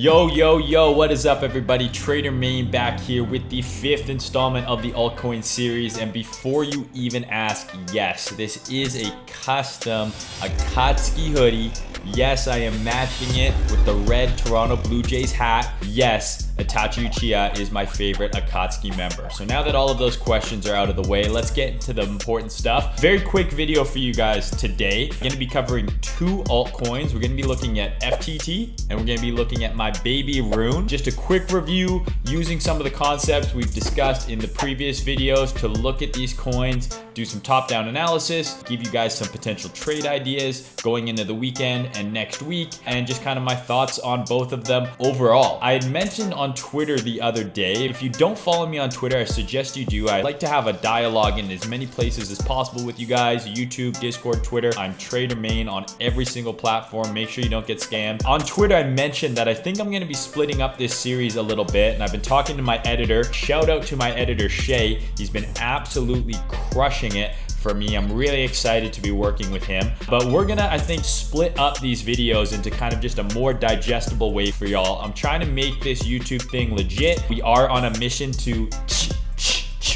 Yo, what is up everybody? Trader Mayne back here with the 5th installment of the altcoin series. And before you even ask, yes, this is a custom Akatsuki hoodie. Yes, I am matching it with the red Toronto Blue Jays hat. Yes, Itachi Uchiha is my favorite Akatsuki member. So now that all of those questions are out of the way, let's get into the important stuff. Very quick video for you guys today. I'm gonna be covering 2 altcoins. We're gonna be looking at FTT and we're gonna be looking at my baby Rune. Just a quick review using some of the concepts we've discussed in the previous videos to look at these coins, do some top-down analysis, give you guys some potential trade ideas going into the weekend and next week, and just kind of my thoughts on both of them overall. I had mentioned on Twitter the other day, if you don't follow me on Twitter, I suggest you do. I like to have a dialogue in as many places as possible with you guys: YouTube, Discord, Twitter. I'm Trader Mayne on every single platform. Make sure you don't get scammed. On Twitter, I mentioned that I think I'm gonna be splitting up this series a little bit, and I've been talking to my editor. Shout out to my editor, Shay. He's been absolutely crushing it for me. I'm really excited to be working with him. But we're gonna, I think, split up these videos into kind of just a more digestible way for y'all. I'm trying to make this YouTube thing legit. We are on a mission to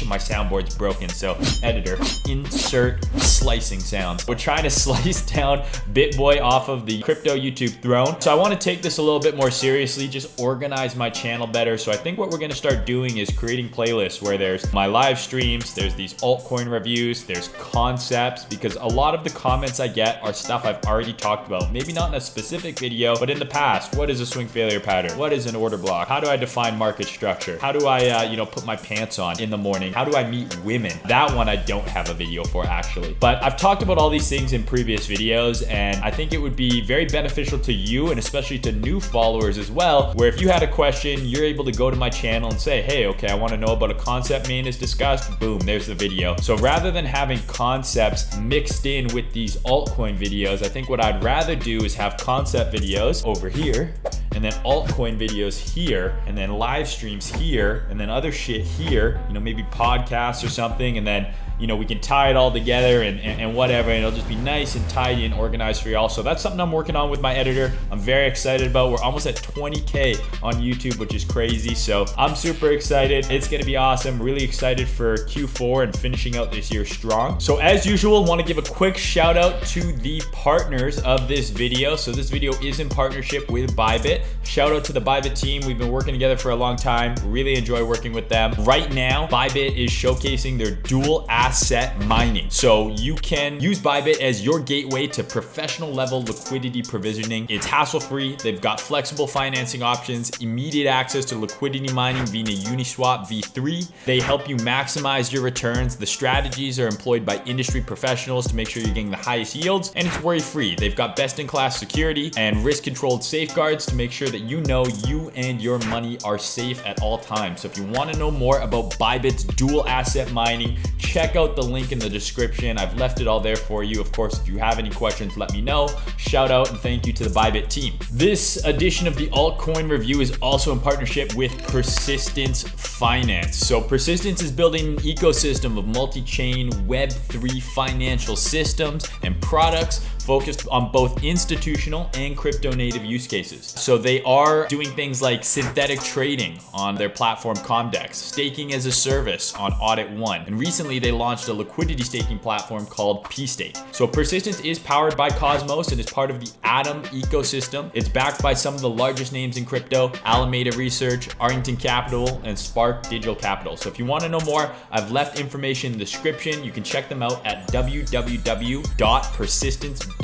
my soundboard's broken, so editor, insert slicing sounds. We're trying to slice down BitBoy off of the crypto YouTube throne. So I want to take this a little bit more seriously, just organize my channel better. So I think what we're going to start doing is creating playlists where there's my live streams, there's these altcoin reviews, there's concepts, because a lot of the comments I get are stuff I've already talked about. Maybe not in a specific video, but in the past. What is a swing failure pattern? What is an order block? How do I define market structure? How do I, put my pants on in the morning? How do I meet women? That one I don't have a video for actually. But I've talked about all these things in previous videos, and I think it would be very beneficial to you and especially to new followers as well, where if you had a question, you're able to go to my channel and say, hey, okay, I want to know about a concept Mayne has discussed. Boom, there's the video. So rather than having concepts mixed in with these altcoin videos, I think what I'd rather do is have concept videos over here, and then altcoin videos here, and then live streams here, and then other shit here, maybe podcasts or something, and then we can tie it all together and whatever, and it'll just be nice and tidy and organized for y'all. So that's something I'm working on with my editor. I'm very excited about. We're almost at 20K on YouTube, which is crazy. So I'm super excited. It's gonna be awesome. Really excited for Q4 and finishing out this year strong. So as usual, want to give a quick shout out to the partners of this video. So this video is in partnership with Bybit. Shout out to the Bybit team. We've been working together for a long time. Really enjoy working with them. Right now, Bybit is showcasing their dual asset mining. So you can use Bybit as your gateway to professional level liquidity provisioning. It's hassle-free. They've got flexible financing options, immediate access to liquidity mining via Uniswap v3. They help you maximize your returns. The strategies are employed by industry professionals to make sure you're getting the highest yields, and it's worry-free. They've got best-in-class security and risk-controlled safeguards to make sure that you and your money are safe at all times. So if you want to know more about Bybit's dual asset mining, check out the link in the description. I've left it all there for you. Of course, if you have any questions, let me know. Shout out and thank you to the Bybit team. This edition of the altcoin review is also in partnership with Persistence Finance. So Persistence is building an ecosystem of multi-chain Web3 financial systems and products focused on both institutional and crypto native use cases. So they are doing things like synthetic trading on their platform Comdex, staking as a service on Audit One, and recently they launched a liquidity staking platform called pStake. So Persistence is powered by Cosmos and is part of the Atom ecosystem. It's backed by some of the largest names in crypto: Alameda Research, Arlington Capital, and Spark Digital Capital. So if you want to know more, I've left information in the description. You can check them out at www.persistence.one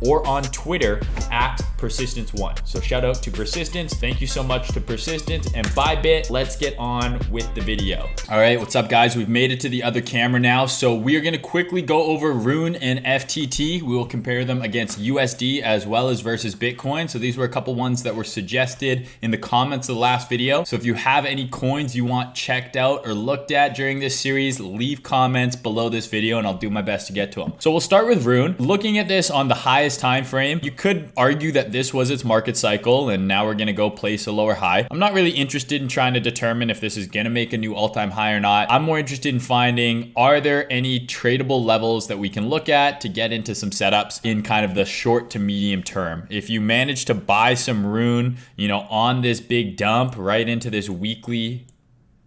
or on Twitter at Persistence1. So shout out to Persistence. Thank you so much to Persistence and Bybit. Let's get on with the video. All right, what's up guys? We've made it to the other camera now. So we are gonna quickly go over Rune and FTT. We will compare them against USD as well as versus Bitcoin. So these were a couple ones that were suggested in the comments of the last video. So if you have any coins you want checked out or looked at during this series, leave comments below this video and I'll do my best to get to them. So we'll start with Rune. Looking at this on the highest highest time frame, you could argue that this was its market cycle and now we're going to go place a lower high. I'm not really interested in trying to determine if this is going to make a new all-time high or not. I'm more interested in finding, are there any tradable levels that we can look at to get into some setups in kind of the short to medium term. If you manage to buy some Rune, you know, on this big dump right into this weekly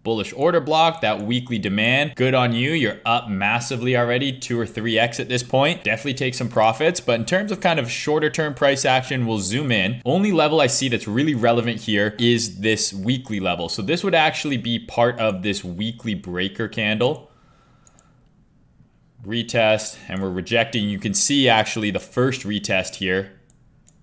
bullish order block, that weekly demand, good on you. You're up massively already, 2 or 3x at this point. Definitely take some profits. But in terms of kind of shorter term price action, we'll zoom in. Only level I see that's really relevant here is this weekly level. So this would actually be part of this weekly breaker candle. Retest, and we're rejecting. You can see actually the first retest here,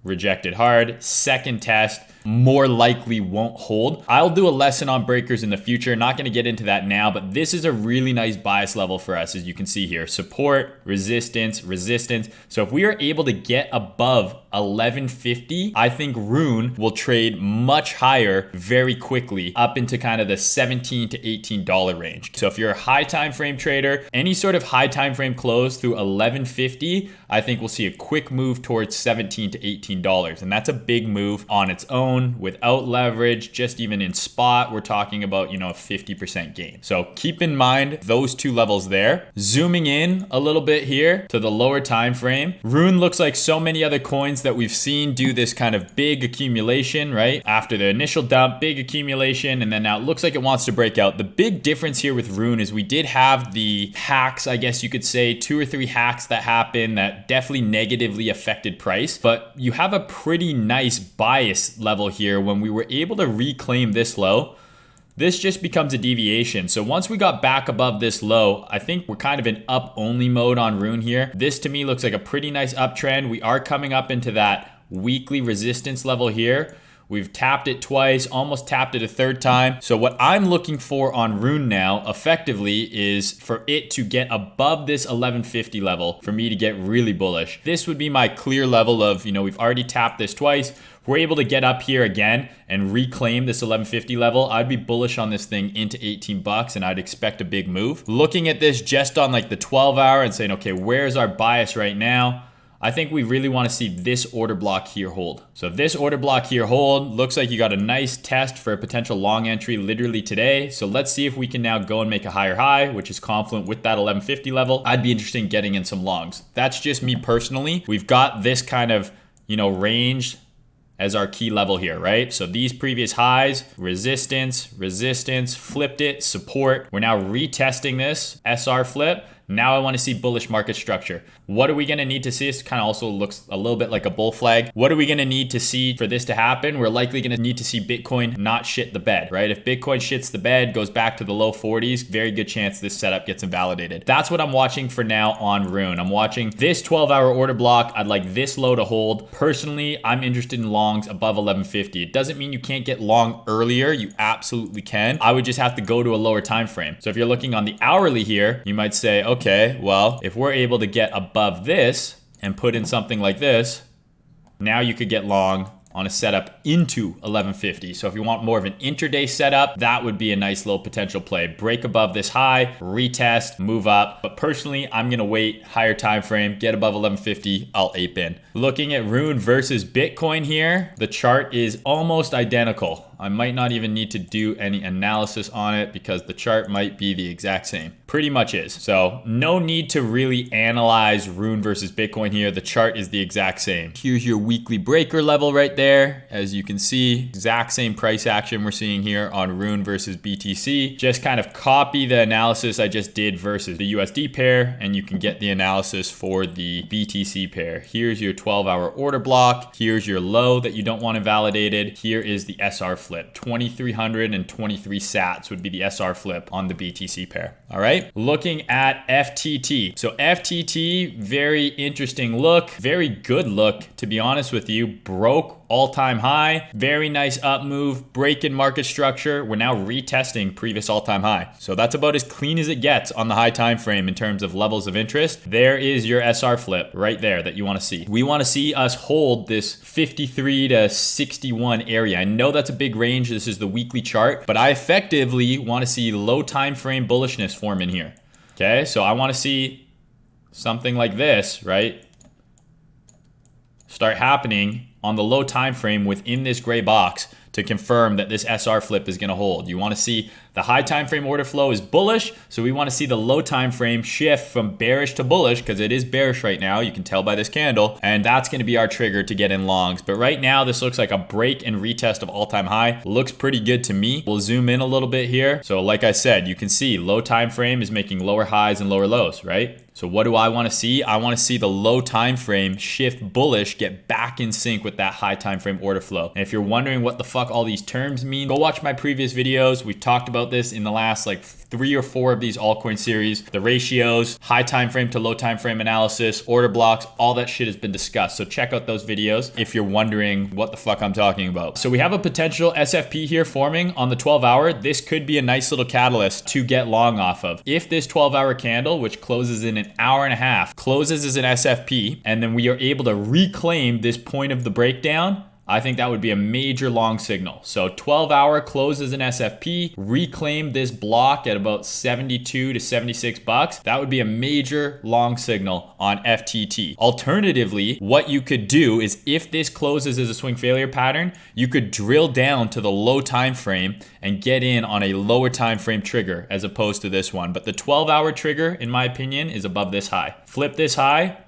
rejected hard. Second test, more likely won't hold. I'll do a lesson on breakers in the future. Not going to get into that now, but this is a really nice bias level for us, as you can see here. Support, resistance, resistance. So if we are able to get above 1150, I think Rune will trade much higher very quickly up into kind of the $17 to $18 range. So if you're a high time frame trader, any sort of high time frame close through 1150, I think we'll see a quick move towards $17 to $18. And that's a big move on its own without leverage. Just even in spot, we're talking about, you know, a 50% gain. So keep in mind those two levels there. Zooming in a little bit here to the lower time frame, Rune looks like so many other coins that we've seen do this kind of big accumulation, right? After the initial dump, big accumulation, and then now it looks like it wants to break out. The big difference here with Rune is we did have the hacks, I guess you could say, 2 or 3 hacks that happened that definitely negatively affected price, but you have a pretty nice bias level here when we were able to reclaim this low. This just becomes a deviation. So once we got back above this low, I think we're kind of in up only mode on Rune here. This to me looks like a pretty nice uptrend. We are coming up into that weekly resistance level here. We've tapped it twice, almost tapped it a third time. So what I'm looking for on Rune now effectively is for it to get above this 1150 level for me to get really bullish. This would be my clear level of, you know, we've already tapped this twice. We're able to get up here again and reclaim this 1150 level. I'd be bullish on this thing into 18 bucks and I'd expect a big move. Looking at this just on like the 12 hour and saying, okay, where's our bias right now? I think we really want to see this order block here hold. So if this order block here hold, looks like you got a nice test for a potential long entry literally today. So let's see if we can now go and make a higher high, which is confluent with that 1150 level. I'd be interested in getting in some longs. That's just me personally. We've got this kind of, you know, range as our key level here, right? So these previous highs, resistance, resistance, flipped it, support. We're now retesting this SR flip. Now I want to see bullish market structure. What are we going to need to see? This kind of also looks a little bit like a bull flag. What are we going to need to see for this to happen? We're likely going to need to see Bitcoin not shit the bed, right? If Bitcoin shits the bed, goes back to the low 40s, very good chance this setup gets invalidated. That's what I'm watching for now on Rune. I'm watching this 12-hour order block. I'd like this low to hold. Personally, I'm interested in longs above 1150. It doesn't mean you can't get long earlier. You absolutely can. I would just have to go to a lower time frame. So if you're looking on the hourly here, you might say, okay, well, if we're able to get above this and put in something like this, now you could get long on a setup into 1150. So if you want more of an intraday setup, that would be a nice little potential play. Break above this high, retest, move up. But personally, I'm gonna wait, higher time frame, get above 1150, I'll ape in. Looking at Rune versus Bitcoin here, the chart is almost identical. I might not even need to do any analysis on it because the chart might be the exact same. Pretty much is. So no need to really analyze Rune versus Bitcoin here. The chart is the exact same. Here's your weekly breaker level right there. As you can see, exact same price action we're seeing here on Rune versus BTC. Just kind of copy the analysis I just did versus the USD pair, and you can get the analysis for the BTC pair. Here's your 12-hour order block. Here's your low that you don't want invalidated. Here is the SR flip. 2,323 sats would be the SR flip on the BTC pair. All right. Looking at FTT. So FTT, very interesting look, very good look, to be honest with you. Broke all-time high, very nice up move, break in market structure. We're now retesting previous all-time high. So that's about as clean as it gets on the high time frame in terms of levels of interest. There is your SR flip right there that you want to see. We want to see us hold this 53 to 61 area. I know that's a big range. This is the weekly chart, but I effectively want to see low time frame bullishness form in here. Okay, so I want to see something like this, right? start happening on the low time frame within this gray box to confirm that this SR flip is going to hold. You want to see the high time frame order flow is bullish, so we want to see the low time frame shift from bearish to bullish, because it is bearish right now. You can tell by this candle, and that's going to be our trigger to get in longs. But right now, this looks like a break and retest of all-time high. Looks pretty good to me. We'll zoom in a little bit here. So like I said, you can see low time frame is making lower highs and lower lows, right? So what do I want to see? I want to see the low time frame shift bullish, get back in sync with that high time frame order flow. And if you're wondering what the fuck all these terms mean, go watch my previous videos. We've talked about this in the last like 3 or 4 of these altcoin series. The ratios, high time frame to low time frame analysis, order blocks, all that shit has been discussed. So check out those videos if you're wondering what the fuck I'm talking about. So we have a potential SFP here forming on the 12-hour. This could be a nice little catalyst to get long off of. If this 12-hour candle, which closes in an hour and a half, closes as an SFP, and then we are able to reclaim this point of the breakdown, I think that would be a major long signal. So 12-hour closes an SFP, reclaim this block at about 72 to 76 bucks. That would be a major long signal on FTT. Alternatively, what you could do is if this closes as a swing failure pattern, you could drill down to the low time frame and get in on a lower time frame trigger as opposed to this one. But the 12-hour trigger, in my opinion, is above this high. Flip this high,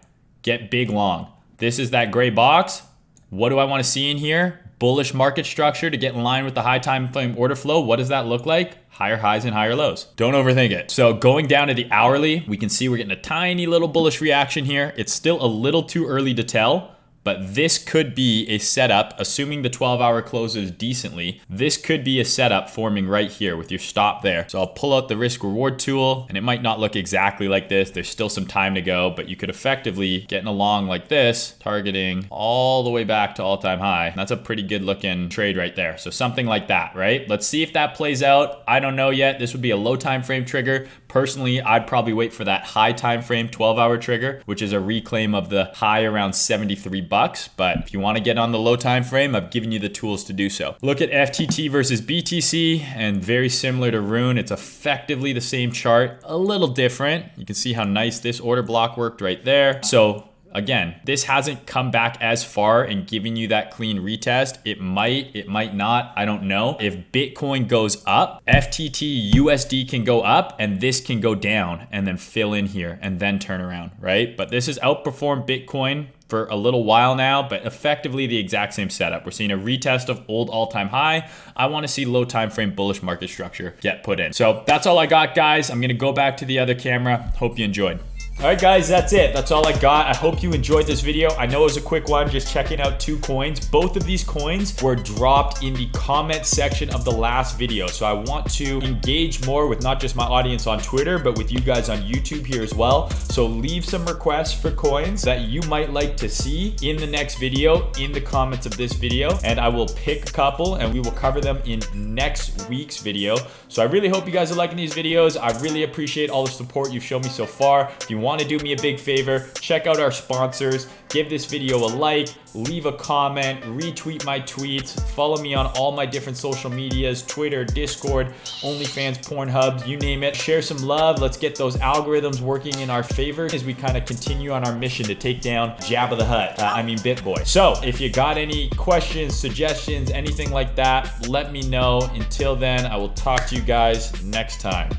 get big long. This is that gray box. What do I want to see in here? Bullish market structure to get in line with the high time frame order flow. What does that look like? Higher highs and higher lows. Don't overthink it. So going down to the hourly, we can see we're getting a tiny little bullish reaction here. It's still a little too early to tell, but this could be a setup, assuming the 12-hour closes decently. This could be a setup forming right here with your stop there. So I'll pull out the risk reward tool, and it might not look exactly like this. There's still some time to go, but you could effectively get along like this, targeting all the way back to all-time high. That's a pretty good looking trade right there. So something like that, right? Let's see if that plays out. I don't know yet. This would be a low time frame trigger. Personally, I'd probably wait for that high time frame 12-hour trigger, which is a reclaim of the high around 73 bucks. But if you want to get on the low time frame, I've given you the tools to do so. Look at FTT versus BTC, and very similar to Rune. It's effectively the same chart, a little different. You can see how nice this order block worked right there. So again, this hasn't come back as far and giving you that clean retest. It might not, I don't know. If Bitcoin goes up, FTT USD can go up and this can go down and then fill in here and then turn around, right? But this has outperformed Bitcoin for a little while now, but effectively the exact same setup. We're seeing a retest of old all-time high. I want to see low time frame bullish market structure get put in. So that's all I got, guys. I'm going to go back to the other camera. Hope you enjoyed. All right, guys, that's it. That's all I got. I hope you enjoyed this video. I know it was a quick one, just checking out 2 coins. Both of these coins were dropped in the comment section of the last video. So I want to engage more with not just my audience on Twitter, but with you guys on YouTube here as well. So leave some requests for coins that you might like to see in the next video in the comments of this video. And I will pick a couple and we will cover them in next week's video. So I really hope you guys are liking these videos. I really appreciate all the support you've shown me so far. If you want to do me a big favor, check out our sponsors, give this video a like, leave a comment, retweet my tweets, follow me on all my different social medias, Twitter, Discord, OnlyFans, Pornhub, you name it. Share some love. Let's get those algorithms working in our favor as we kind of continue on our mission to take down Jabba the Hutt, BitBoy. So if you got any questions, suggestions, anything like that, let me know. Until then, I will talk to you guys next time.